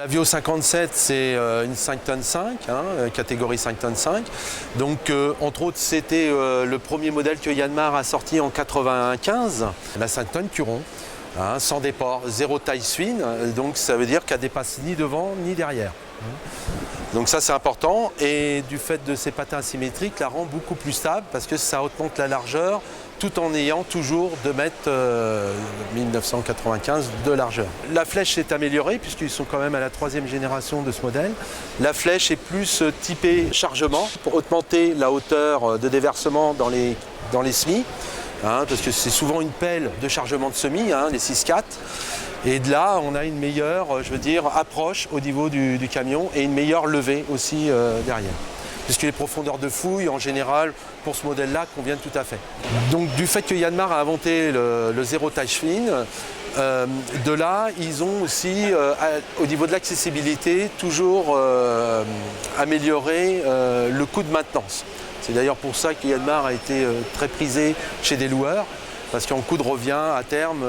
La Vio 57, c'est une 5 tonnes 5, catégorie 5 tonnes 5. Donc, entre autres, c'était le premier modèle que Yanmar a sorti en 95, la 5 tonnes Curon, sans déport, zéro taille fine. Donc, ça veut dire qu'elle dépasse ni devant ni derrière. Donc ça, c'est important. Et du fait de ces patins asymétriques, la rend beaucoup plus stable parce que ça augmente la largeur tout en ayant toujours 2 mètres 1995 de largeur. La flèche s'est améliorée puisqu'ils sont quand même à la 3e génération de ce modèle. La flèche est plus typée chargement pour augmenter la hauteur de déversement dans les semis, parce que c'est souvent une pelle de chargement de semis, les 6-4. Et de là, on a une meilleure, approche au niveau du camion et une meilleure levée aussi derrière. Puisque les profondeurs de fouille, en général, pour ce modèle-là, conviennent tout à fait. Donc, du fait que Yanmar a inventé le zéro taille fine, de là, ils ont aussi, au niveau de l'accessibilité, toujours amélioré le coût de maintenance. C'est d'ailleurs pour ça que Yanmar a été très prisé chez des loueurs, parce qu'en coût de revient, à terme,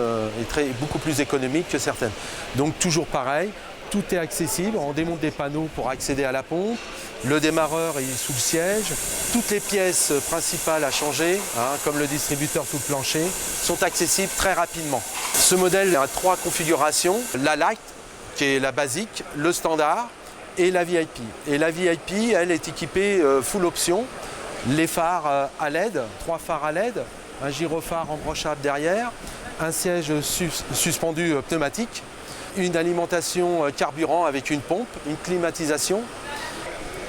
est beaucoup plus économique que certaines. Donc, toujours pareil. Tout est accessible, on démonte des panneaux pour accéder à la pompe, le démarreur est sous le siège, toutes les pièces principales à changer, comme le distributeur sous le plancher, sont accessibles très rapidement. Ce modèle a 3 configurations, la Light, qui est la basique, le standard et la VIP. Et la VIP, elle est équipée full option, les phares à LED, 3 phares à LED, un gyrophare embranchable derrière, un siège suspendu pneumatique, une alimentation carburant avec une pompe, une climatisation.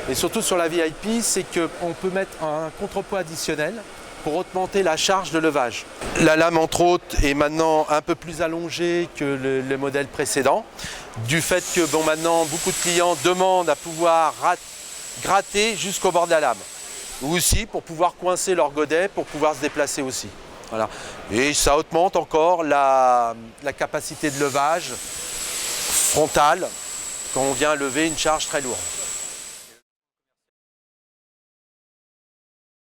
Et surtout sur la VIP, c'est qu'on peut mettre un contrepoids additionnel pour augmenter la charge de levage. La lame, entre autres, est maintenant un peu plus allongée que le modèle précédent, du fait que maintenant, beaucoup de clients demandent à pouvoir gratter jusqu'au bord de la lame. Ou aussi pour pouvoir coincer leur godet, pour pouvoir se déplacer aussi. Voilà. Et ça augmente encore la capacité de levage frontale quand on vient lever une charge très lourde.